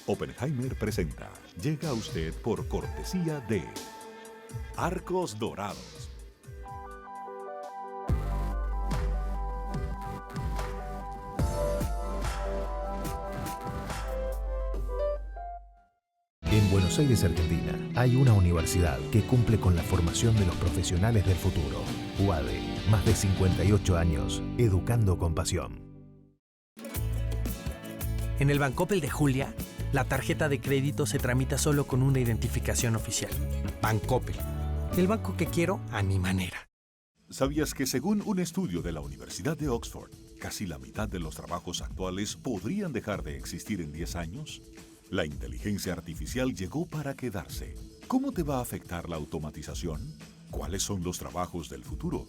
Oppenheimer presenta. Llega a usted por cortesía de Arcos Dorados. En Buenos Aires, Argentina, hay una universidad que cumple con la formación de los profesionales del futuro. UADE, más de 58 años, educando con pasión. En el Bancoppel de Julia, la tarjeta de crédito se tramita solo con una identificación oficial. Bancoppel, el banco que quiero a mi manera. ¿Sabías que según un estudio de la Universidad de Oxford, casi la mitad de los trabajos actuales podrían dejar de existir en 10 años? La inteligencia artificial llegó para quedarse. ¿Cómo te va a afectar la automatización? ¿Cuáles son los trabajos del futuro?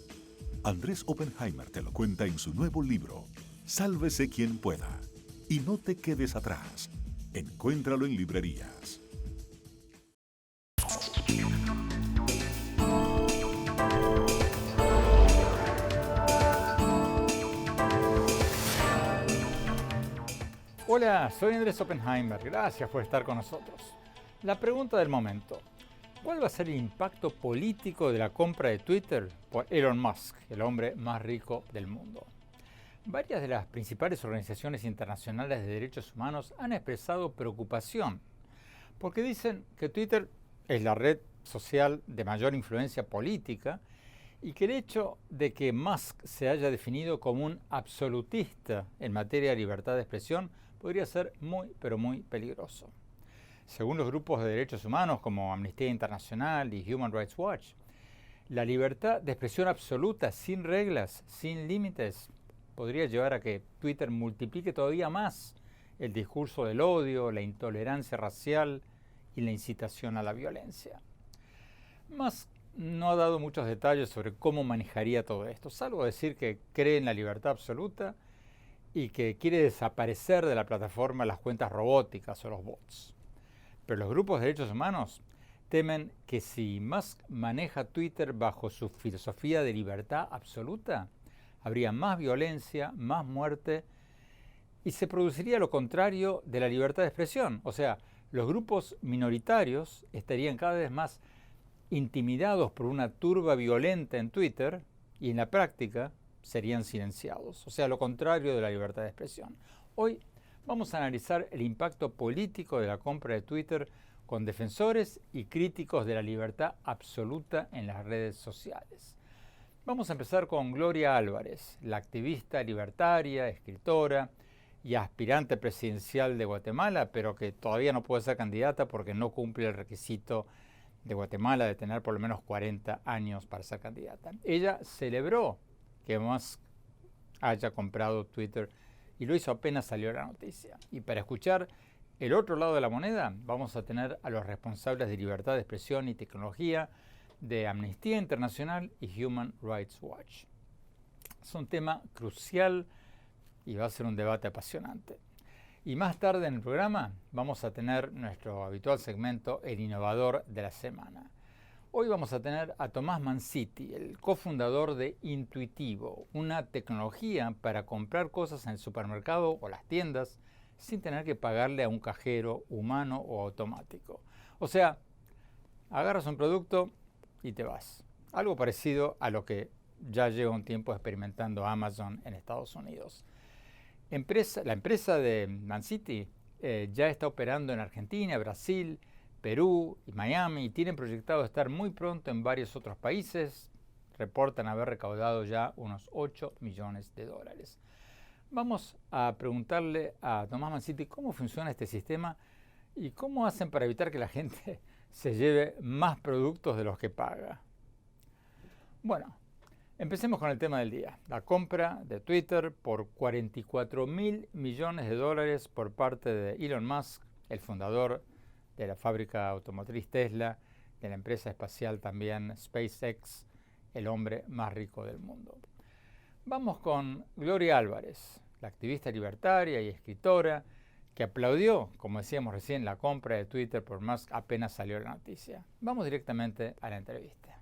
Andrés Oppenheimer te lo cuenta en su nuevo libro, Sálvese quien pueda. Y no te quedes atrás. Encuéntralo en librerías. Hola, soy Andrés Oppenheimer. Gracias por estar con nosotros. La pregunta del momento. ¿Cuál va a ser el impacto político de la compra de Twitter por Elon Musk, el hombre más rico del mundo? Varias de las principales organizaciones internacionales de derechos humanos han expresado preocupación porque dicen que Twitter es la red social de mayor influencia política y que el hecho de que Musk se haya definido como un absolutista en materia de libertad de expresión podría ser muy, pero muy peligroso. Según los grupos de derechos humanos como Amnistía Internacional y Human Rights Watch, la libertad de expresión absoluta, sin reglas, sin límites, podría llevar a que Twitter multiplique todavía más el discurso del odio, la intolerancia racial y la incitación a la violencia. Musk no ha dado muchos detalles sobre cómo manejaría todo esto, salvo decir que cree en la libertad absoluta y que quiere desaparecer de la plataforma las cuentas robóticas o los bots. Pero los grupos de derechos humanos temen que si Musk maneja Twitter bajo su filosofía de libertad absoluta, habría más violencia, más muerte y se produciría lo contrario de la libertad de expresión. O sea, los grupos minoritarios estarían cada vez más intimidados por una turba violenta en Twitter y en la práctica serían silenciados. O sea, lo contrario de la libertad de expresión. Hoy vamos a analizar el impacto político de la compra de Twitter con defensores y críticos de la libertad absoluta en las redes sociales. Vamos a empezar con Gloria Álvarez, la activista libertaria, escritora y aspirante presidencial de Guatemala, pero que todavía no puede ser candidata porque no cumple el requisito de Guatemala de tener por lo menos 40 años para ser candidata. Ella celebró que Musk haya comprado Twitter y lo hizo apenas salió la noticia. Y para escuchar el otro lado de la moneda, vamos a tener a los responsables de libertad de expresión y tecnología de Amnistía Internacional y Human Rights Watch. Es un tema crucial y va a ser un debate apasionante. Y más tarde en el programa vamos a tener nuestro habitual segmento El Innovador de la Semana. Hoy vamos a tener a Tomás Manciti, el cofundador de Intuitivo, una tecnología para comprar cosas en el supermercado o las tiendas sin tener que pagarle a un cajero humano o automático. O sea, agarras un producto y te vas. Algo parecido a lo que ya lleva un tiempo experimentando Amazon en Estados Unidos. La empresa de Manciti ya está operando en Argentina, Brasil, Perú y Miami y tienen proyectado estar muy pronto en varios otros países. Reportan haber recaudado ya unos 8 millones de dólares. Vamos a preguntarle a Tomás Manciti cómo funciona este sistema y cómo hacen para evitar que la gente se lleve más productos de los que paga. Bueno, empecemos con el tema del día. La compra de Twitter por 44.000 millones de dólares por parte de Elon Musk, el fundador de la fábrica automotriz Tesla, de la empresa espacial también SpaceX, el hombre más rico del mundo. Vamos con Gloria Álvarez, la activista libertaria y escritora, que aplaudió, como decíamos recién, la compra de Twitter por Musk apenas salió la noticia. Vamos directamente a la entrevista.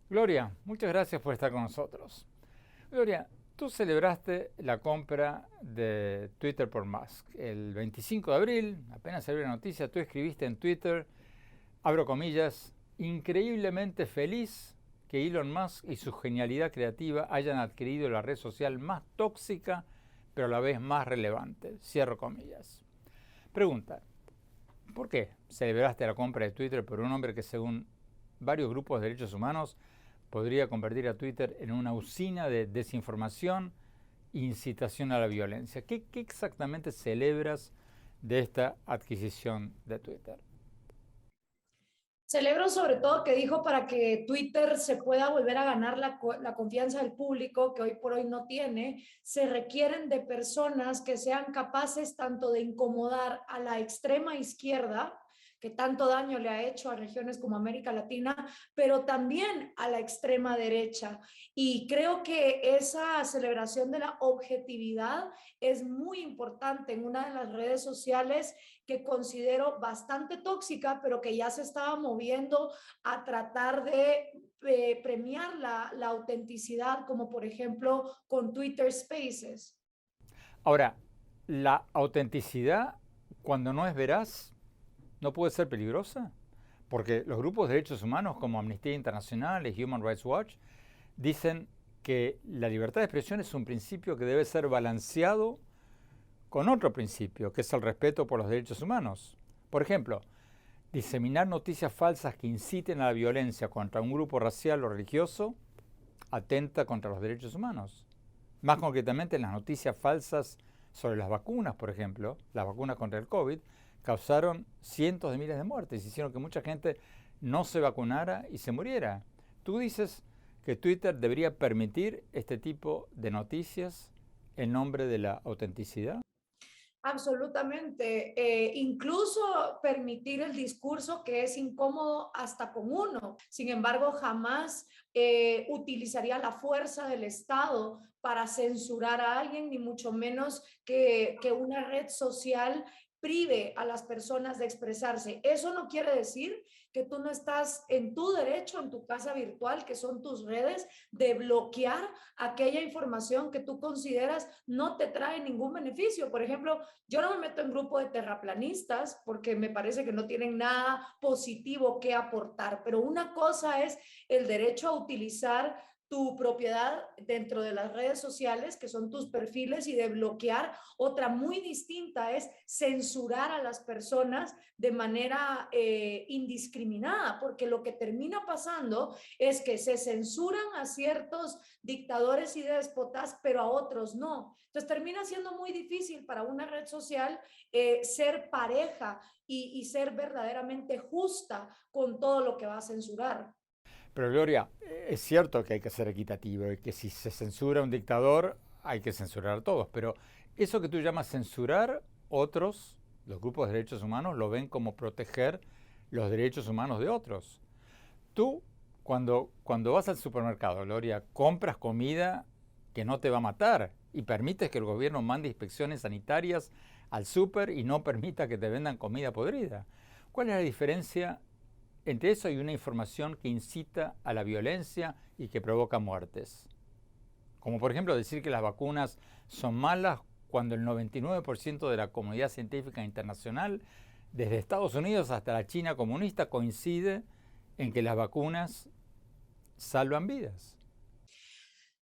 Gloria, muchas gracias por estar con nosotros. Gloria, Tú celebraste la compra de Twitter por Musk. El 25 de abril, apenas salió la noticia, tú escribiste en Twitter, abro comillas, increíblemente feliz que Elon Musk y su genialidad creativa hayan adquirido la red social más tóxica, pero a la vez más relevante. Cierro comillas. Pregunta, ¿por qué celebraste la compra de Twitter por un hombre que, según varios grupos de derechos humanos, podría convertir a Twitter en una usina de desinformación e incitación a la violencia? ¿Qué exactamente celebras de esta adquisición de Twitter? Celebro sobre todo que dijo para que Twitter se pueda volver a ganar la confianza del público, que hoy por hoy no tiene, se requieren de personas que sean capaces tanto de incomodar a la extrema izquierda, que tanto daño le ha hecho a regiones como América Latina, pero también a la extrema derecha. Y creo que esa celebración de la objetividad es muy importante en una de las redes sociales que considero bastante tóxica, pero que ya se estaba moviendo a tratar de premiar la autenticidad, como por ejemplo con Twitter Spaces. Ahora, la autenticidad, cuando no es veraz, ¿no puede ser peligrosa? Porque los grupos de derechos humanos como Amnistía Internacional y Human Rights Watch dicen que la libertad de expresión es un principio que debe ser balanceado con otro principio, que es el respeto por los derechos humanos. Por ejemplo, diseminar noticias falsas que inciten a la violencia contra un grupo racial o religioso atenta contra los derechos humanos. Más concretamente, las noticias falsas sobre las vacunas, por ejemplo, las vacunas contra el COVID, causaron cientos de miles de muertes, hicieron que mucha gente no se vacunara y se muriera. Tú dices que Twitter debería permitir este tipo de noticias en nombre de la autenticidad. Absolutamente. Incluso permitir el discurso que es incómodo hasta con uno. Sin embargo, jamás utilizaría la fuerza del Estado para censurar a alguien, ni mucho menos que una red social prive a las personas de expresarse. Eso no quiere decir que tú no estás en tu derecho, en tu casa virtual, que son tus redes, de bloquear aquella información que tú consideras no te trae ningún beneficio. Por ejemplo, yo no me meto en grupo de terraplanistas porque me parece que no tienen nada positivo que aportar, pero una cosa es el derecho a utilizar tu propiedad dentro de las redes sociales, que son tus perfiles, y de bloquear. Otra muy distinta es censurar a las personas de manera indiscriminada, porque lo que termina pasando es que se censuran a ciertos dictadores y déspotas, pero a otros no. Entonces termina siendo muy difícil para una red social ser pareja y ser verdaderamente justa con todo lo que va a censurar. Pero Gloria, es cierto que hay que ser equitativo y que si se censura a un dictador hay que censurar a todos, pero eso que tú llamas censurar, otros, los grupos de derechos humanos, lo ven como proteger los derechos humanos de otros. Tú, cuando vas al supermercado, Gloria, compras comida que no te va a matar y permites que el gobierno mande inspecciones sanitarias al súper y no permita que te vendan comida podrida. ¿Cuál es la diferencia entre eso y una información que incita a la violencia y que provoca muertes? Como por ejemplo decir que las vacunas son malas cuando el 99% de la comunidad científica internacional, desde Estados Unidos hasta la China comunista, coincide en que las vacunas salvan vidas.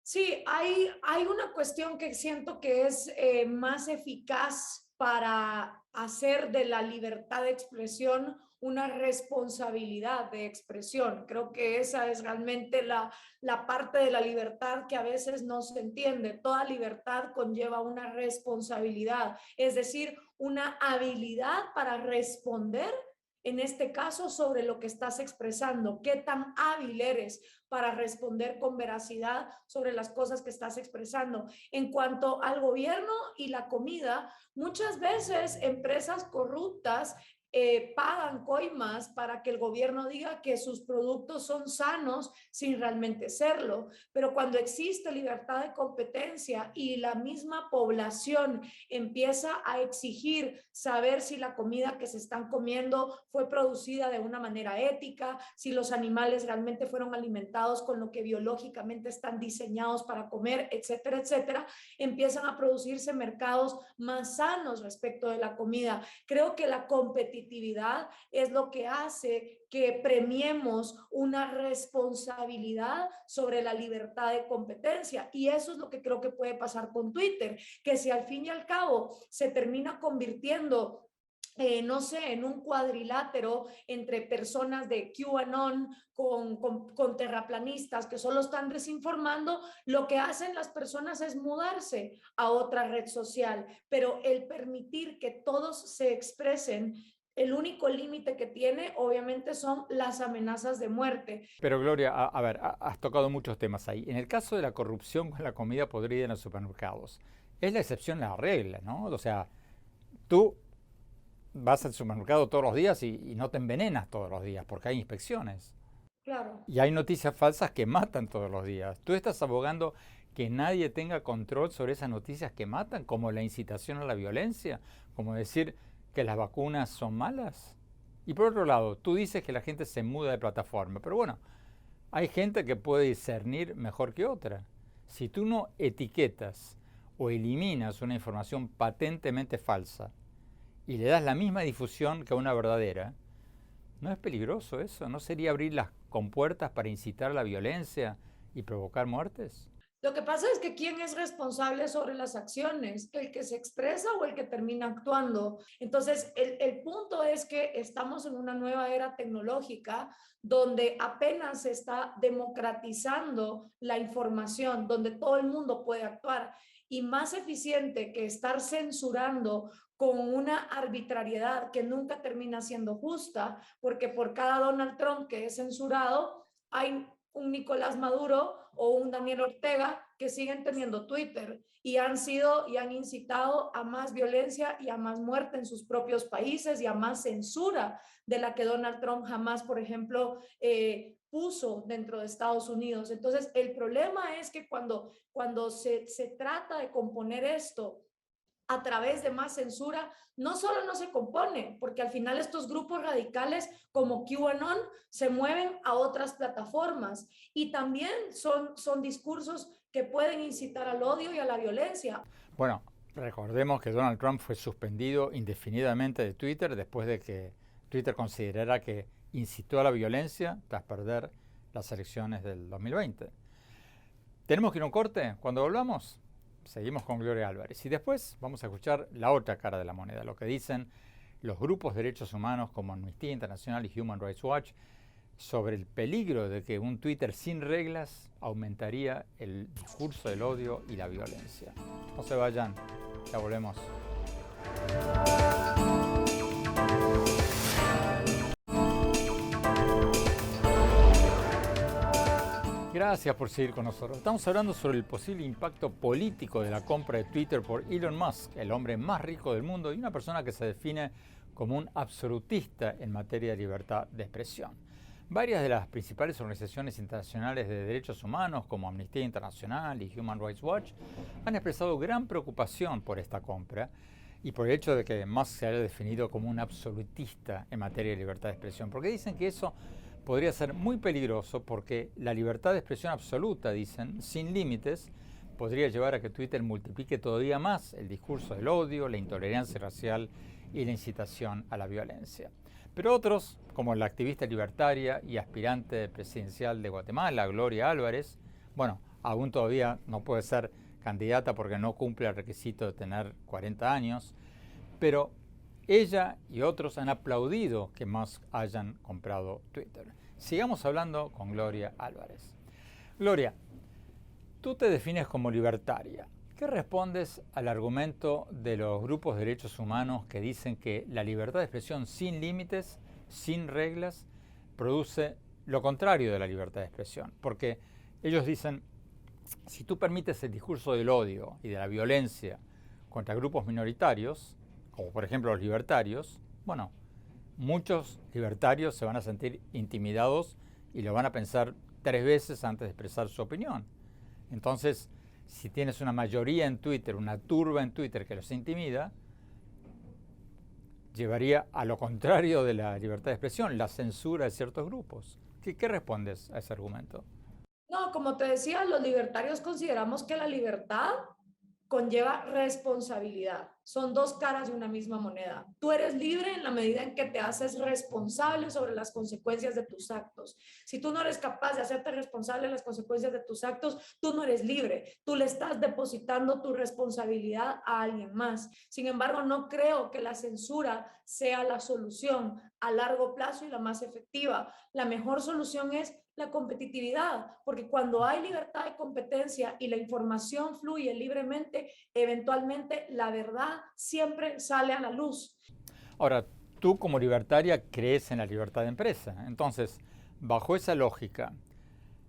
Sí, hay una cuestión que siento que es más eficaz para hacer de la libertad de expresión una responsabilidad de expresión. Creo que esa es realmente la parte de la libertad que a veces no se entiende. Toda libertad conlleva una responsabilidad, es decir, una habilidad para responder, en este caso, sobre lo que estás expresando. ¿Qué tan hábil eres para responder con veracidad sobre las cosas que estás expresando? En cuanto al gobierno y la comida, muchas veces empresas corruptas pagan coimas para que el gobierno diga que sus productos son sanos sin realmente serlo. Pero cuando existe libertad de competencia y la misma población empieza a exigir saber si la comida que se están comiendo fue producida de una manera ética, si los animales realmente fueron alimentados con lo que biológicamente están diseñados para comer, etcétera, etcétera, empiezan a producirse mercados más sanos respecto de la comida. Creo que la competitividad es lo que hace que premiemos una responsabilidad sobre la libertad de competencia. Y eso es lo que creo que puede pasar con Twitter, que si al fin y al cabo se termina convirtiendo no sé, en un cuadrilátero entre personas de QAnon con terraplanistas que solo están desinformando, lo que hacen las personas es mudarse a otra red social, pero el permitir que todos se expresen, el único límite que tiene obviamente son las amenazas de muerte. Pero Gloria, a ver, has tocado muchos temas ahí. En el caso de la corrupción con la comida podrida en los supermercados, es la excepción a la regla, ¿no? O sea, tú vas al supermercado todos los días y no te envenenas todos los días porque hay inspecciones. Claro. Y hay noticias falsas que matan todos los días. ¿Tú estás abogando que nadie tenga control sobre esas noticias que matan, como la incitación a la violencia, como decir que las vacunas son malas? Y por otro lado, tú dices que la gente se muda de plataforma, pero bueno, hay gente que puede discernir mejor que otra. Si tú no etiquetas o eliminas una información patentemente falsa y le das la misma difusión que a una verdadera, ¿no es peligroso eso? ¿No sería abrir las compuertas para incitar a la violencia y provocar muertes? Lo que pasa es que ¿quién es responsable sobre las acciones? ¿El que se expresa o el que termina actuando? Entonces, el punto es que estamos en una nueva era tecnológica donde apenas se está democratizando la información, donde todo el mundo puede actuar. Y más eficiente que estar censurando con una arbitrariedad que nunca termina siendo justa, porque por cada Donald Trump que es censurado, hay un Nicolás Maduro o un Daniel Ortega que siguen teniendo Twitter y han incitado a más violencia y a más muerte en sus propios países y a más censura de la que Donald Trump jamás, por ejemplo, puso dentro de Estados Unidos. Entonces, el problema es que cuando se trata de componer esto a través de más censura, no solo no se compone, porque al final estos grupos radicales como QAnon se mueven a otras plataformas y también son discursos que pueden incitar al odio y a la violencia. Bueno, recordemos que Donald Trump fue suspendido indefinidamente de Twitter después de que Twitter considerara que incitó a la violencia tras perder las elecciones del 2020. ¿Tenemos que ir a un corte? Cuando volvamos, seguimos con Gloria Álvarez y después vamos a escuchar la otra cara de la moneda, lo que dicen los grupos de derechos humanos como Amnistía Internacional y Human Rights Watch sobre el peligro de que un Twitter sin reglas aumentaría el discurso del odio y la violencia. No se vayan, ya volvemos. Gracias por seguir con nosotros. Estamos hablando sobre el posible impacto político de la compra de Twitter por Elon Musk, el hombre más rico del mundo y una persona que se define como un absolutista en materia de libertad de expresión. Varias de las principales organizaciones internacionales de derechos humanos, como Amnistía Internacional y Human Rights Watch, han expresado gran preocupación por esta compra y por el hecho de que Musk se haya definido como un absolutista en materia de libertad de expresión, porque dicen que eso podría ser muy peligroso porque la libertad de expresión absoluta, dicen, sin límites, podría llevar a que Twitter multiplique todavía más el discurso del odio, la intolerancia racial y la incitación a la violencia. Pero otros, como la activista libertaria y aspirante presidencial de Guatemala, Gloria Álvarez, bueno, aún todavía no puede ser candidata porque no cumple el requisito de tener 40 años, pero ella y otros han aplaudido que Musk hayan comprado Twitter. Sigamos hablando con Gloria Álvarez. Gloria, tú te defines como libertaria. ¿Qué respondes al argumento de los grupos de derechos humanos que dicen que la libertad de expresión sin límites, sin reglas, produce lo contrario de la libertad de expresión? Porque ellos dicen, si tú permites el discurso del odio y de la violencia contra grupos minoritarios, como por ejemplo los libertarios, bueno, muchos libertarios se van a sentir intimidados y lo van a pensar 3 veces antes de expresar su opinión. Entonces, si tienes una mayoría en Twitter, una turba en Twitter que los intimida, llevaría a lo contrario de la libertad de expresión, la censura de ciertos grupos. ¿Qué respondes a ese argumento? No, como te decía, los libertarios consideramos que la libertad conlleva responsabilidad. Son dos caras de una misma moneda. Tú eres libre en la medida en que te haces responsable sobre las consecuencias de tus actos. Si tú no eres capaz de hacerte responsable de las consecuencias de tus actos, tú no eres libre. Tú le estás depositando tu responsabilidad a alguien más. Sin embargo, no creo que la censura sea la solución a largo plazo y la más efectiva. La mejor solución es la competitividad, porque cuando hay libertad de competencia y la información fluye libremente, eventualmente la verdad siempre sale a la luz. Ahora, tú como libertaria crees en la libertad de empresa. Entonces, bajo esa lógica,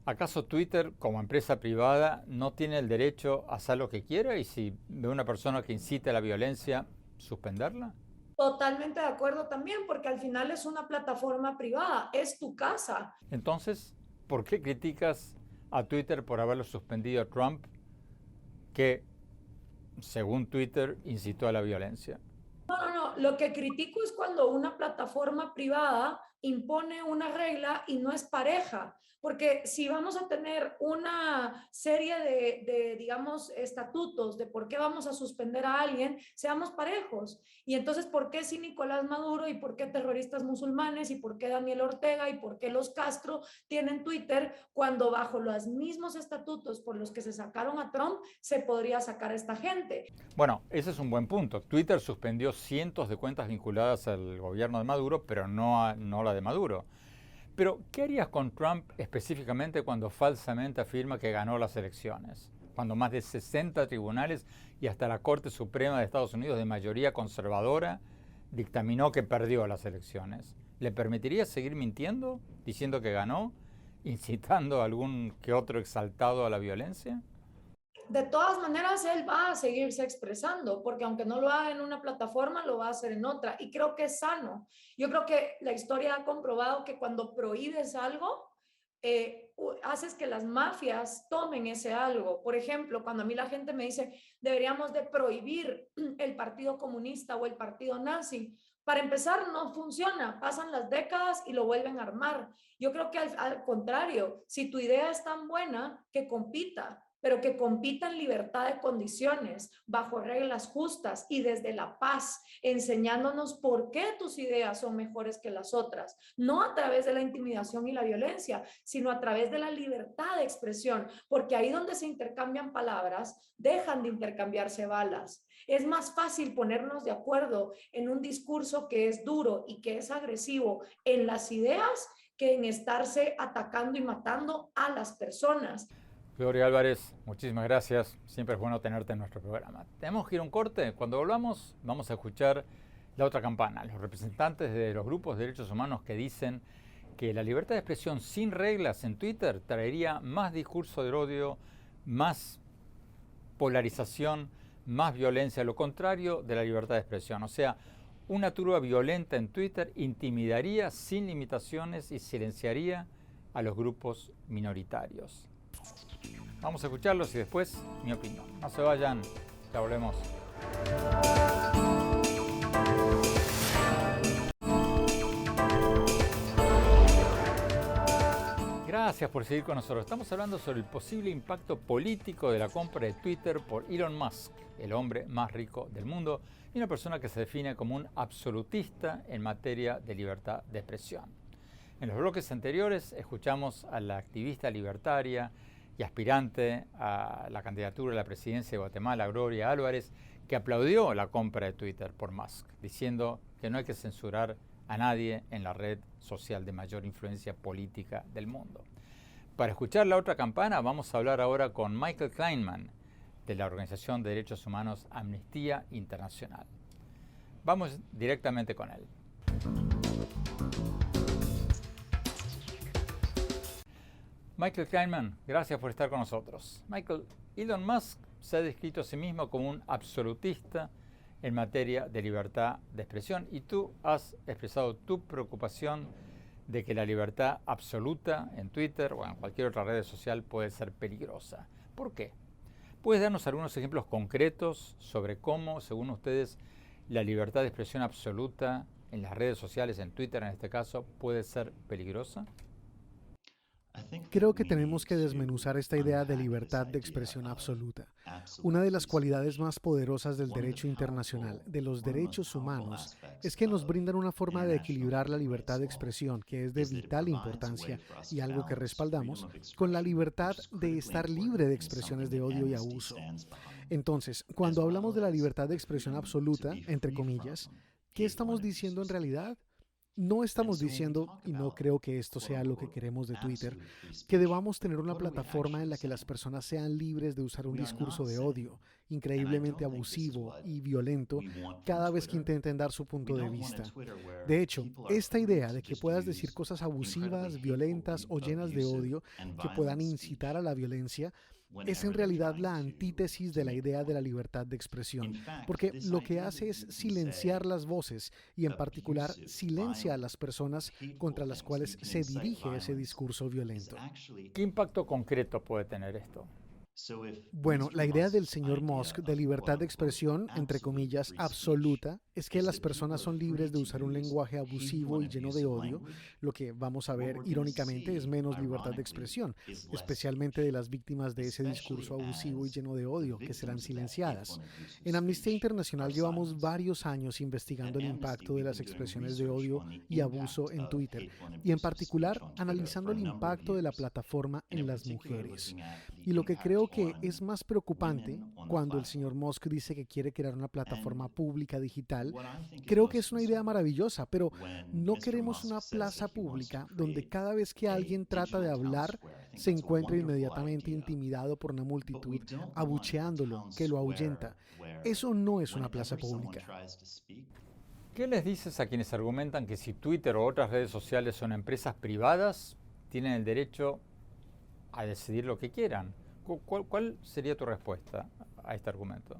¿acaso Twitter como empresa privada no tiene el derecho a hacer lo que quiera y si ve una persona que incite a la violencia, suspenderla? Totalmente de acuerdo también, porque al final es una plataforma privada, es tu casa. Entonces, ¿por qué criticas a Twitter por haberlo suspendido a Trump, que, según Twitter, incitó a la violencia? No, lo que critico es cuando una plataforma privada impone una regla y no es pareja, porque si vamos a tener una serie digamos, estatutos de por qué vamos a suspender a alguien, seamos parejos. Y entonces, ¿por qué si Nicolás Maduro y por qué terroristas musulmanes y por qué Daniel Ortega y por qué los Castro tienen Twitter cuando bajo los mismos estatutos por los que se sacaron a Trump se podría sacar a esta gente? Bueno, ese es un buen punto. Twitter suspendió cientos de cuentas vinculadas al gobierno de Maduro, pero no la de Maduro. Pero, ¿qué harías con Trump específicamente cuando falsamente afirma que ganó las elecciones? Cuando más de 60 tribunales y hasta la Corte Suprema de Estados Unidos de mayoría conservadora dictaminó que perdió las elecciones. ¿Le permitirías seguir mintiendo, diciendo que ganó, incitando a algún que otro exaltado a la violencia? De todas maneras, él va a seguirse expresando, porque aunque no lo haga en una plataforma, lo va a hacer en otra. Y creo que es sano. Yo creo que la historia ha comprobado que cuando prohíbes algo, haces que las mafias tomen ese algo. Por ejemplo, cuando a mí la gente me dice, deberíamos de prohibir el Partido Comunista o el Partido Nazi. Para empezar, no funciona. Pasan las décadas y lo vuelven a armar. Yo creo que al contrario, si tu idea es tan buena, que compita, pero que compita en libertad de condiciones, bajo reglas justas y desde la paz, enseñándonos por qué tus ideas son mejores que las otras, no a través de la intimidación y la violencia, sino a través de la libertad de expresión, porque ahí donde se intercambian palabras, dejan de intercambiarse balas. Es más fácil ponernos de acuerdo en un discurso que es duro y que es agresivo en las ideas que en estarse atacando y matando a las personas. Gloria Álvarez, muchísimas gracias. Siempre es bueno tenerte en nuestro programa. Tenemos que ir a un corte. Cuando volvamos, vamos a escuchar la otra campana, los representantes de los grupos de derechos humanos que dicen que la libertad de expresión sin reglas en Twitter traería más discurso de odio, más polarización, más violencia, lo contrario de la libertad de expresión. O sea, una turba violenta en Twitter intimidaría sin limitaciones y silenciaría a los grupos minoritarios. Vamos a escucharlos y después mi opinión. No se vayan, ya volvemos. Gracias por seguir con nosotros. Estamos hablando sobre el posible impacto político de la compra de Twitter por Elon Musk, el hombre más rico del mundo y una persona que se define como un absolutista en materia de libertad de expresión. En los bloques anteriores escuchamos a la activista libertaria y aspirante a la candidatura a la presidencia de Guatemala, Gloria Álvarez, que aplaudió la compra de Twitter por Musk, diciendo que no hay que censurar a nadie en la red social de mayor influencia política del mundo. Para escuchar la otra campana, vamos a hablar ahora con Michael Kleinman, de la Organización de Derechos Humanos Amnistía Internacional. Vamos directamente con él. Michael Kleinman, gracias por estar con nosotros. Michael, Elon Musk se ha descrito a sí mismo como un absolutista en materia de libertad de expresión. Y tú has expresado tu preocupación de que la libertad absoluta en Twitter o en cualquier otra red social puede ser peligrosa. ¿Por qué? ¿Puedes darnos algunos ejemplos concretos sobre cómo, según ustedes, la libertad de expresión absoluta en las redes sociales, en Twitter en este caso, puede ser peligrosa? Creo que tenemos que desmenuzar esta idea de libertad de expresión absoluta. Una de las cualidades más poderosas del derecho internacional, de los derechos humanos, es que nos brindan una forma de equilibrar la libertad de expresión, que es de vital importancia y algo que respaldamos, con la libertad de estar libre de expresiones de odio y abuso. Entonces, cuando hablamos de la libertad de expresión absoluta, entre comillas, ¿qué estamos diciendo en realidad? No estamos diciendo, y no creo que esto sea lo que queremos de Twitter, que debamos tener una plataforma en la que las personas sean libres de usar un discurso de odio, increíblemente abusivo y violento, cada vez que intenten dar su punto de vista. De hecho, esta idea de que puedas decir cosas abusivas, violentas o llenas de odio que puedan incitar a la violencia, es en realidad la antítesis de la idea de la libertad de expresión, porque lo que hace es silenciar las voces y en particular silencia a las personas contra las cuales se dirige ese discurso violento. ¿Qué impacto concreto puede tener esto? Bueno, la idea del señor Musk de libertad de expresión, entre comillas, absoluta, es que las personas son libres de usar un lenguaje abusivo y lleno de odio. Lo que vamos a ver, irónicamente, es menos libertad de expresión, especialmente de las víctimas de ese discurso abusivo y lleno de odio, que serán silenciadas. En Amnistía Internacional llevamos varios años investigando el impacto de las expresiones de odio y abuso en Twitter, y en particular analizando el impacto de la plataforma en las mujeres. Y lo que creo que es más preocupante cuando el señor Musk dice que quiere crear una plataforma pública digital, creo que es una idea maravillosa, pero no queremos una plaza pública donde cada vez que alguien trata de hablar se encuentre inmediatamente intimidado por una multitud abucheándolo, que lo ahuyenta. Eso no es una plaza pública. ¿Qué les dices a quienes argumentan que si Twitter o otras redes sociales son empresas privadas, tienen el derecho a decidir lo que quieran? ¿Cuál sería tu respuesta a este argumento?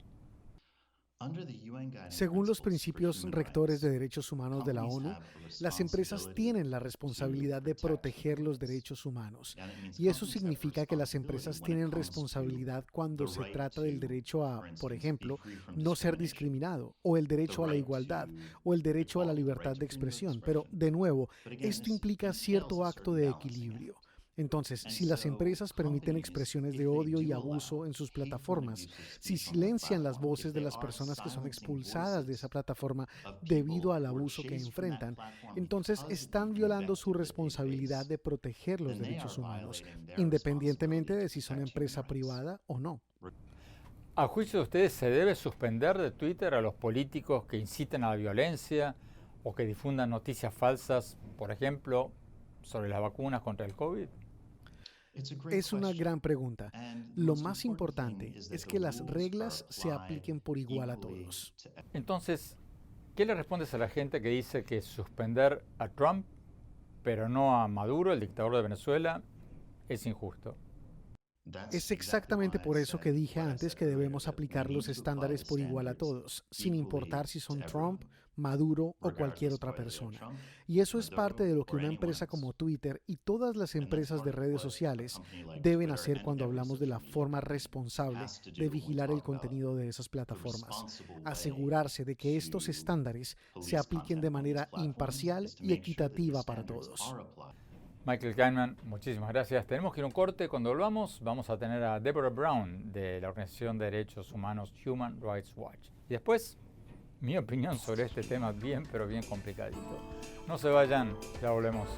Según los principios rectores de derechos humanos de la ONU, las empresas tienen la responsabilidad de proteger los derechos humanos. Y eso significa que las empresas tienen responsabilidad cuando se trata del derecho a, por ejemplo, no ser discriminado, o el derecho a la igualdad, o el derecho a la libertad de expresión. Pero, de nuevo, esto implica cierto acto de equilibrio. Entonces, si las empresas permiten expresiones de odio y abuso en sus plataformas, si silencian las voces de las personas que son expulsadas de esa plataforma debido al abuso que enfrentan, entonces están violando su responsabilidad de proteger los derechos humanos, independientemente de si son empresa privada o no. ¿A juicio de ustedes se debe suspender de Twitter a los políticos que inciten a la violencia o que difundan noticias falsas, por ejemplo, sobre las vacunas contra el COVID? Es una gran pregunta. Lo más importante es que las reglas se apliquen por igual a todos. Entonces, ¿qué le respondes a la gente que dice que suspender a Trump, pero no a Maduro, el dictador de Venezuela, es injusto? Es exactamente por eso que dije antes que debemos aplicar los estándares por igual a todos, sin importar si son Trump, Maduro o cualquier otra persona. Y eso es parte de lo que una empresa como Twitter y todas las empresas de redes sociales deben hacer cuando hablamos de la forma responsable de vigilar el contenido de esas plataformas. Asegurarse de que estos estándares se apliquen de manera imparcial y equitativa para todos. Michael Kainman, muchísimas gracias. Tenemos que ir a un corte. Cuando volvamos, vamos a tener a Deborah Brown de la Organización de Derechos Humanos Human Rights Watch. Y después, mi opinión sobre este tema bien, pero bien complicadito. No se vayan, ya volvemos.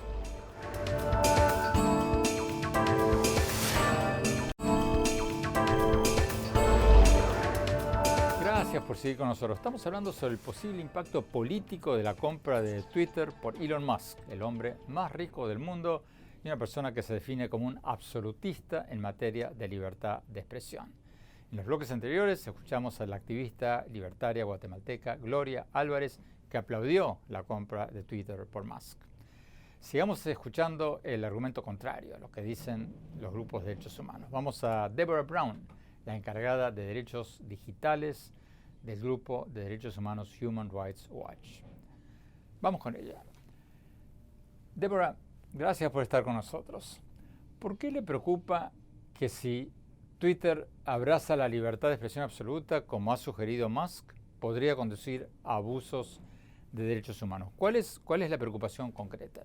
Gracias por seguir con nosotros. Estamos hablando sobre el posible impacto político de la compra de Twitter por Elon Musk, el hombre más rico del mundo y una persona que se define como un absolutista en materia de libertad de expresión. En los bloques anteriores escuchamos a la activista libertaria guatemalteca Gloria Álvarez, que aplaudió la compra de Twitter por Musk. Sigamos escuchando el argumento contrario a lo que dicen los grupos de derechos humanos. Vamos a Deborah Brown, la encargada de derechos digitales del grupo de derechos humanos Human Rights Watch. Vamos con ella. Deborah, gracias por estar con nosotros. ¿Por qué le preocupa que si Twitter abraza la libertad de expresión absoluta, como ha sugerido Musk, podría conducir a abusos de derechos humanos? ¿Cuál es la preocupación concreta?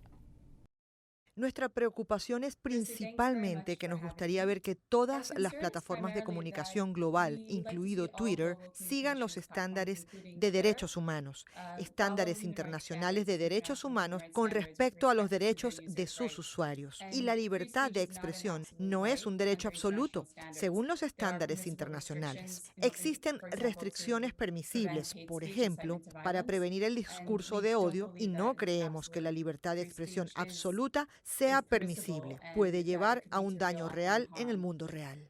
Nuestra preocupación es principalmente que nos gustaría ver que todas las plataformas de comunicación global, incluido Twitter, sigan los estándares de derechos humanos, estándares internacionales de derechos humanos con respecto a los derechos de sus usuarios. Y la libertad de expresión no es un derecho absoluto, según los estándares internacionales. Existen restricciones permisibles, por ejemplo, para prevenir el discurso de odio, y no creemos que la libertad de expresión absoluta sea permisible. Puede llevar a un daño real en el mundo real.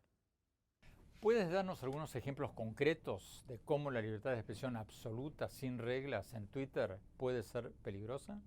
¿Puedes darnos algunos ejemplos concretos de cómo la libertad de expresión absoluta, sin reglas, en Twitter puede ser peligrosa?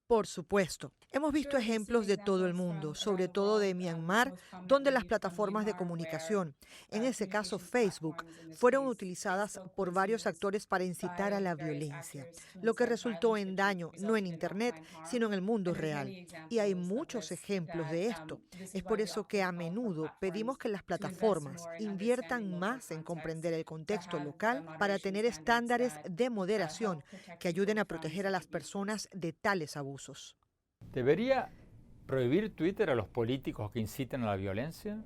Por supuesto. Hemos visto ejemplos de todo el mundo, sobre todo de Myanmar, donde las plataformas de comunicación, en ese caso Facebook, fueron utilizadas por varios actores para incitar a la violencia, lo que resultó en daño no en Internet, sino en el mundo real. Y hay muchos ejemplos de esto. Es por eso que a menudo pedimos que las plataformas inviertan más en comprender el contexto local para tener estándares de moderación que ayuden a proteger a las personas de tales abusos. ¿Debería prohibir Twitter a los políticos que inciten a la violencia?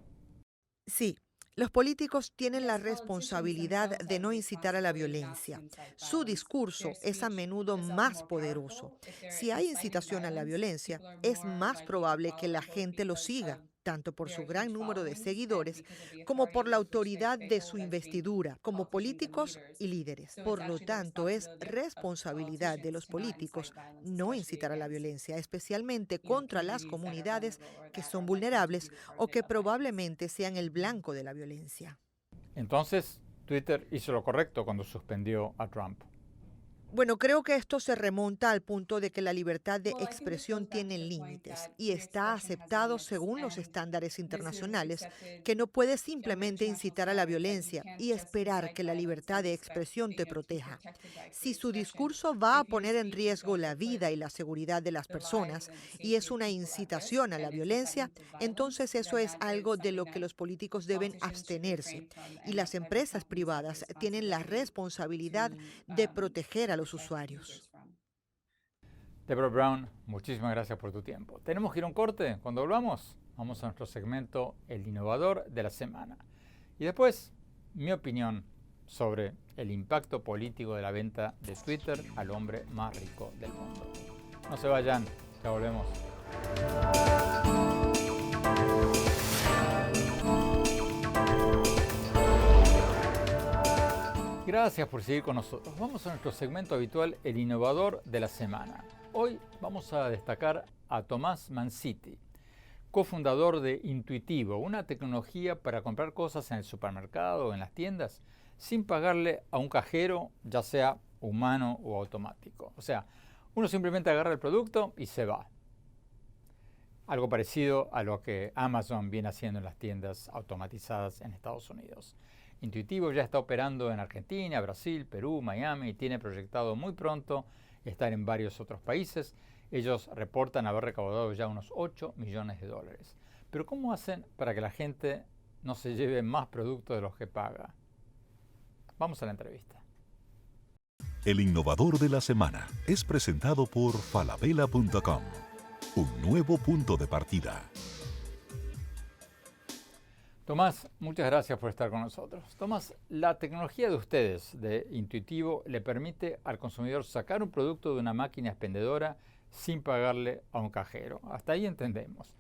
Sí. Los políticos tienen la responsabilidad de no incitar a la violencia. Su discurso es a menudo más poderoso. Si hay incitación a la violencia, es más probable que la gente lo siga, tanto por su gran número de seguidores como por la autoridad de su investidura como políticos y líderes. Por lo tanto, es responsabilidad de los políticos no incitar a la violencia, especialmente contra las comunidades que son vulnerables o que probablemente sean el blanco de la violencia. Entonces, Twitter hizo lo correcto cuando suspendió a Trump. Bueno, creo que esto se remonta al punto de que la libertad de expresión tiene límites y está aceptado según los estándares internacionales, que no puedes simplemente incitar a la violencia y esperar que la libertad de expresión te proteja. Si su discurso va a poner en riesgo la vida y la seguridad de las personas y es una incitación a la violencia, entonces eso es algo de lo que los políticos deben abstenerse y las empresas privadas tienen la responsabilidad de proteger a los usuarios. Deborah Brown, muchísimas gracias por tu tiempo. Tenemos que ir a un corte. Cuando volvamos, vamos a nuestro segmento El Innovador de la Semana. Y después, mi opinión sobre el impacto político de la venta de Twitter al hombre más rico del mundo. No se vayan, ya volvemos. Gracias por seguir con nosotros. Vamos a nuestro segmento habitual, El Innovador de la Semana. Hoy vamos a destacar a Tomás Manciti, cofundador de Intuitivo, una tecnología para comprar cosas en el supermercado o en las tiendas sin pagarle a un cajero, ya sea humano o automático. O sea, uno simplemente agarra el producto y se va. Algo parecido a lo que Amazon viene haciendo en las tiendas automatizadas en Estados Unidos. Intuitivo ya está operando en Argentina, Brasil, Perú, Miami y tiene proyectado muy pronto estar en varios otros países. Ellos reportan haber recaudado ya unos 8 millones de dólares. Pero ¿cómo hacen para que la gente no se lleve más productos de los que paga? Vamos a la entrevista. El Innovador de la Semana es presentado por falabella.com, un nuevo punto de partida. Tomás, muchas gracias por estar con nosotros. Tomás, la tecnología de ustedes, de Intuitivo, le permite al consumidor sacar un producto de una máquina expendedora sin pagarle a un cajero. Hasta ahí entendemos.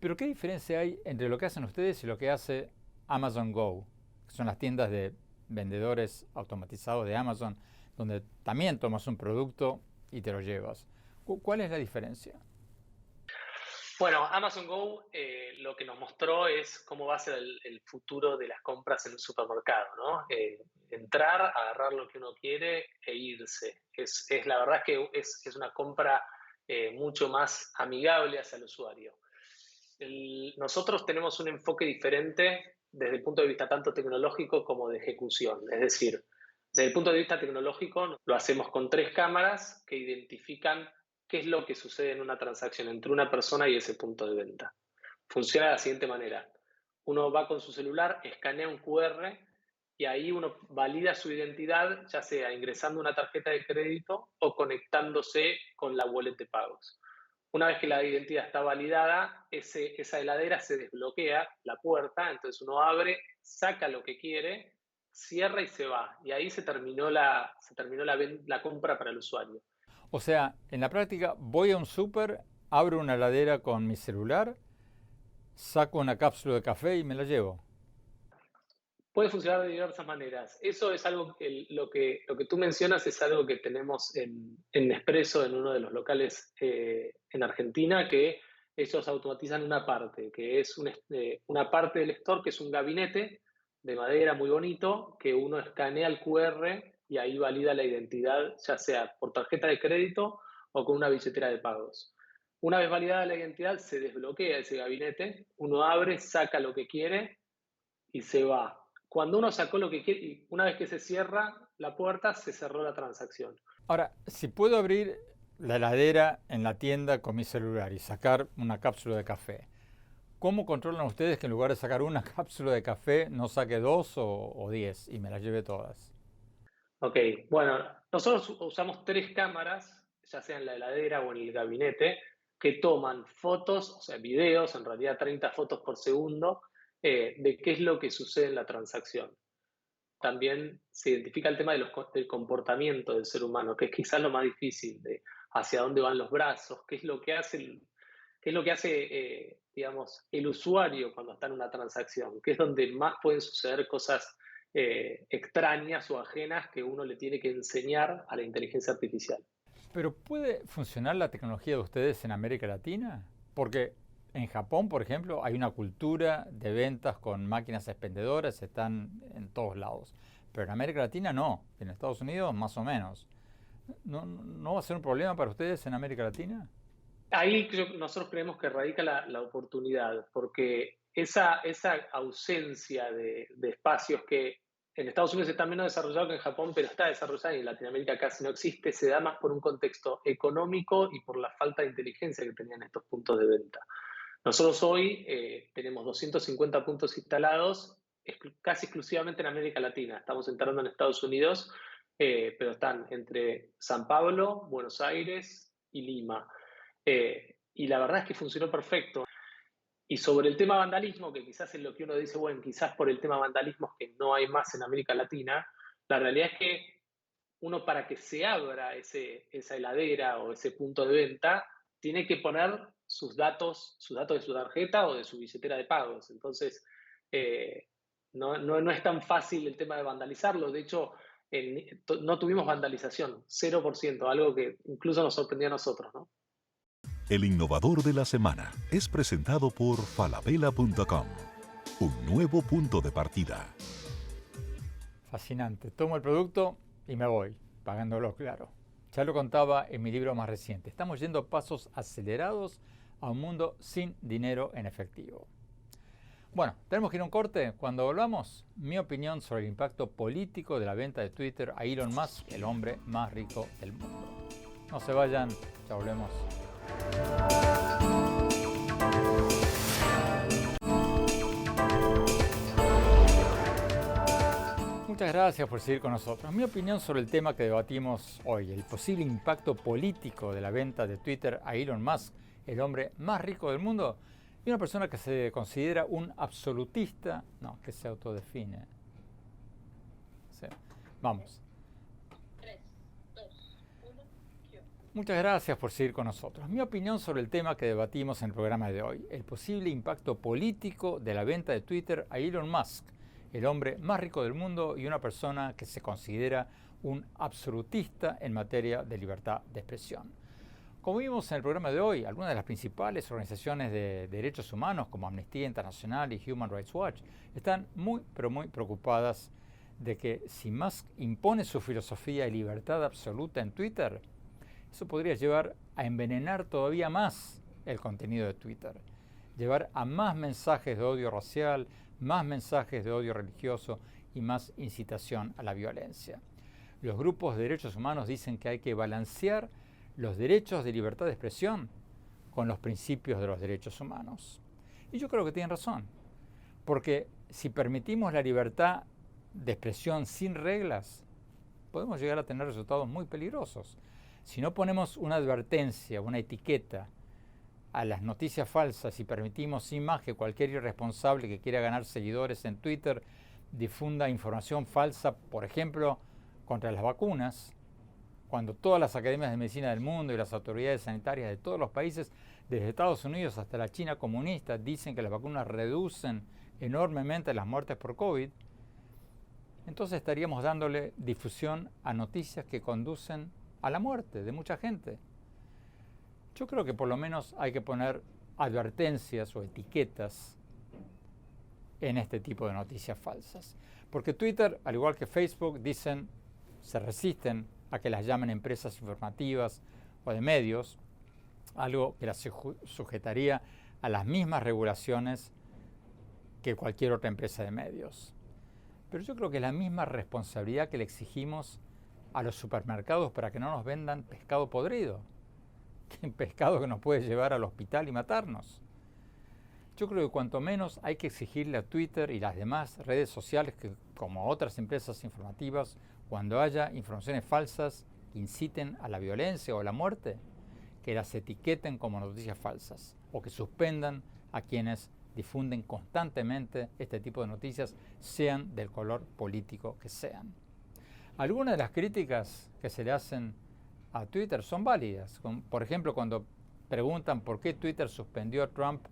Pero ¿qué diferencia hay entre lo que hacen ustedes y lo que hace Amazon Go, que son las tiendas de vendedores automatizados de Amazon, donde también tomas un producto y te lo llevas? ¿Cuál es la diferencia? Bueno, Amazon Go lo que nos mostró es cómo va a ser el futuro de las compras en un supermercado, ¿no? Entrar, agarrar lo que uno quiere e irse. La verdad es que es una compra mucho más amigable hacia el usuario. Nosotros tenemos un enfoque diferente desde el punto de vista tanto tecnológico como de ejecución. Es decir, Desde el punto de vista tecnológico, lo hacemos con 3 cámaras que identifican qué es lo que sucede en una transacción entre una persona y ese punto de venta. Funciona de la siguiente manera. Uno va con su celular, escanea un QR y ahí uno valida su identidad, ya sea ingresando una tarjeta de crédito o conectándose con la wallet de pagos. Una vez que la identidad está validada, esa heladera se desbloquea, la puerta, entonces uno abre, saca lo que quiere, cierra y se va. Y ahí se terminó la compra para el usuario. O sea, en la práctica voy a un súper, abro una heladera con mi celular, saco una cápsula de café y me la llevo. Puede funcionar de diversas maneras. Eso es algo que lo que tú mencionas es algo que tenemos en Nespresso, en uno de los locales en Argentina, que ellos automatizan una parte, que es una parte del store, que es un gabinete de madera muy bonito, que uno escanea el QR y ahí valida la identidad, ya sea por tarjeta de crédito o con una billetera de pagos. Una vez validada la identidad, se desbloquea ese gabinete, uno abre, saca lo que quiere y se va. Cuando uno sacó lo que quiere, y una vez que se cierra la puerta, se cerró la transacción. Ahora, si puedo abrir la heladera en la tienda con mi celular y sacar una cápsula de café, ¿cómo controlan ustedes que en lugar de sacar una cápsula de café no saque 2 o 10 y me las lleve todas? Ok, bueno, nosotros usamos 3 cámaras, ya sea en la heladera o en el gabinete, que toman fotos, o sea, videos, en realidad 30 fotos por segundo, de qué es lo que sucede en la transacción. También se identifica el tema del comportamiento del ser humano, que es quizás lo más difícil, de hacia dónde van los brazos, qué es lo que hace, digamos, el usuario cuando está en una transacción, que es donde más pueden suceder cosas extrañas o ajenas que uno le tiene que enseñar a la inteligencia artificial. ¿Pero puede funcionar la tecnología de ustedes en América Latina? Porque en Japón, por ejemplo, hay una cultura de ventas con máquinas expendedoras, están en todos lados. Pero en América Latina no, en Estados Unidos más o menos. ¿No va a ser un problema para ustedes en América Latina? Ahí nosotros creemos que radica la oportunidad, porque esa ausencia de espacios que en Estados Unidos está menos desarrollado que en Japón, pero está desarrollado y en Latinoamérica casi no existe, se da más por un contexto económico y por la falta de inteligencia que tenían estos puntos de venta. Nosotros hoy tenemos 250 puntos instalados casi exclusivamente en América Latina. Estamos entrando en Estados Unidos, pero están entre San Pablo, Buenos Aires y Lima. Y la verdad es que funcionó perfecto. Y sobre el tema vandalismo, que quizás es lo que uno dice, bueno, quizás por el tema vandalismo es que no hay más en América Latina, la realidad es que uno, para que se abra esa heladera o ese punto de venta, tiene que poner sus datos de su tarjeta o de su billetera de pagos. Entonces, no es tan fácil el tema de vandalizarlo. De hecho, no tuvimos vandalización, 0%, algo que incluso nos sorprendió a nosotros, ¿no? El innovador de la semana es presentado por falabella.com, un nuevo punto de partida. Fascinante. Tomo el producto y me voy, pagándolo claro. Ya lo contaba en mi libro más reciente. Estamos yendo a pasos acelerados a un mundo sin dinero en efectivo. Bueno, tenemos que ir a un corte. Cuando volvamos, mi opinión sobre el impacto político de la venta de Twitter a Elon Musk, el hombre más rico del mundo. No se vayan, ya volvemos. Muchas gracias por seguir con nosotros. Mi opinión sobre el tema que debatimos hoy, el posible impacto político de la venta de Twitter a Elon Musk, el hombre más rico del mundo, y una persona que se considera un absolutista, no, que se autodefine. Sí. Vamos. 3, 2, 1, Muchas gracias por seguir con nosotros. Mi opinión sobre el tema que debatimos en el programa de hoy, el posible impacto político de la venta de Twitter a Elon Musk, el hombre más rico del mundo y una persona que se considera un absolutista en materia de libertad de expresión. Como vimos en el programa de hoy, algunas de las principales organizaciones de derechos humanos como Amnistía Internacional y Human Rights Watch están muy preocupadas de que si Musk impone su filosofía de libertad absoluta en Twitter, eso podría llevar a envenenar todavía más el contenido de Twitter, llevar a más mensajes de odio racial, más mensajes de odio religioso y más incitación a la violencia. Los grupos de derechos humanos dicen que hay que balancear los derechos de libertad de expresión con los principios de los derechos humanos. Y yo creo que tienen razón, porque si permitimos la libertad de expresión sin reglas, podemos llegar a tener resultados muy peligrosos. Si no ponemos una advertencia, una etiqueta a las noticias falsas y permitimos sin más que cualquier irresponsable que quiera ganar seguidores en Twitter difunda información falsa, por ejemplo, contra las vacunas, cuando todas las academias de medicina del mundo y las autoridades sanitarias de todos los países, desde Estados Unidos hasta la China comunista, dicen que las vacunas reducen enormemente las muertes por COVID, entonces estaríamos dándole difusión a noticias que conducen a la muerte de mucha gente. Yo creo que por lo menos hay que poner advertencias o etiquetas en este tipo de noticias falsas. Porque Twitter, al igual que Facebook, se resisten a que las llamen empresas informativas o de medios, algo que las sujetaría a las mismas regulaciones que cualquier otra empresa de medios. Pero yo creo que es la misma responsabilidad que le exigimos a los supermercados para que no nos vendan pescado podrido, que pescado que nos puede llevar al hospital y matarnos. Yo creo que cuanto menos hay que exigirle a Twitter y las demás redes sociales, que como otras empresas informativas, cuando haya informaciones falsas que inciten a la violencia o a la muerte, que las etiqueten como noticias falsas o que suspendan a quienes difunden constantemente este tipo de noticias, sean del color político que sean. Algunas de las críticas que se le hacen a Twitter son válidas. Por ejemplo, cuando preguntan por qué Twitter suspendió a Trump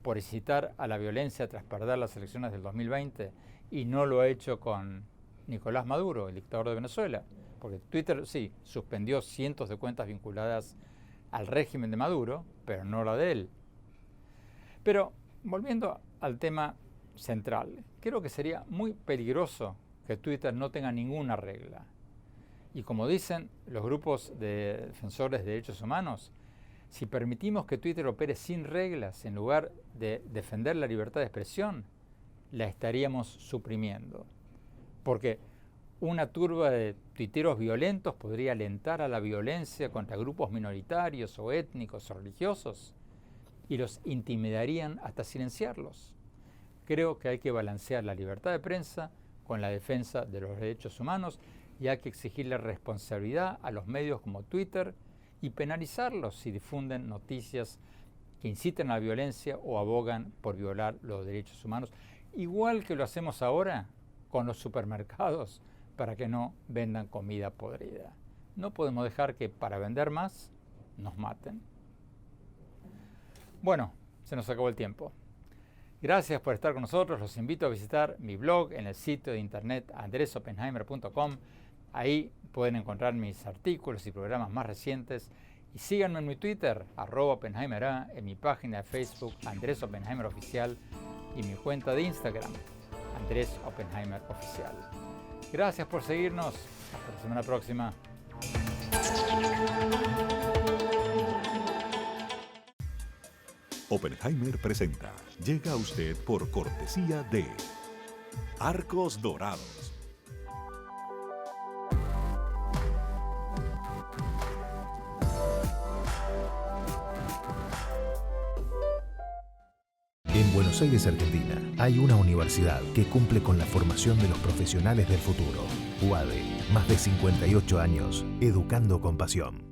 por incitar a la violencia tras perder las elecciones del 2020 y no lo ha hecho con Nicolás Maduro, el dictador de Venezuela. Porque Twitter sí suspendió cientos de cuentas vinculadas al régimen de Maduro, pero no la de él. Pero volviendo al tema central, creo que sería muy peligroso que Twitter no tenga ninguna regla. Y como dicen los grupos de defensores de derechos humanos, si permitimos que Twitter opere sin reglas en lugar de defender la libertad de expresión, la estaríamos suprimiendo. Porque una turba de tuiteros violentos podría alentar a la violencia contra grupos minoritarios o étnicos o religiosos y los intimidarían hasta silenciarlos. Creo que hay que balancear la libertad de prensa con la defensa de los derechos humanos y hay que exigirle responsabilidad a los medios como Twitter y penalizarlos si difunden noticias que inciten a la violencia o abogan por violar los derechos humanos, igual que lo hacemos ahora con los supermercados para que no vendan comida podrida. No podemos dejar que para vender más nos maten. Bueno, se nos acabó el tiempo. Gracias por estar con nosotros. Los invito a visitar mi blog en el sitio de internet andresopenheimer.com. Ahí pueden encontrar mis artículos y programas más recientes. Y síganme en mi Twitter, @OppenheimerA, en mi página de Facebook, Andrés Oppenheimer Oficial, y mi cuenta de Instagram, Andrés Oppenheimer Oficial. Gracias por seguirnos. Hasta la semana próxima. Oppenheimer presenta. Llega a usted por cortesía de Arcos Dorados. En Buenos Aires, Argentina, hay una universidad que cumple con la formación de los profesionales del futuro. UADE, más de 58 años, educando con pasión.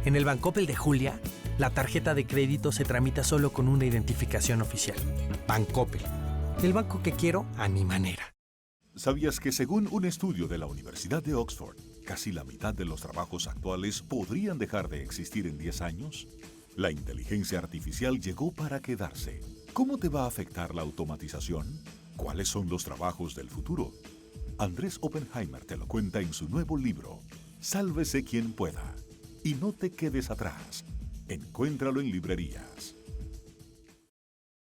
En el Bancoppel de Julia, la tarjeta de crédito se tramita solo con una identificación oficial. Bancoppel, el banco que quiero a mi manera. ¿Sabías que según un estudio de la Universidad de Oxford, casi la mitad de los trabajos actuales podrían dejar de existir en 10 años? La inteligencia artificial llegó para quedarse. ¿Cómo te va a afectar la automatización? ¿Cuáles son los trabajos del futuro? Andrés Oppenheimer te lo cuenta en su nuevo libro, Sálvese quien pueda. Y no te quedes atrás. Encuéntralo en librerías.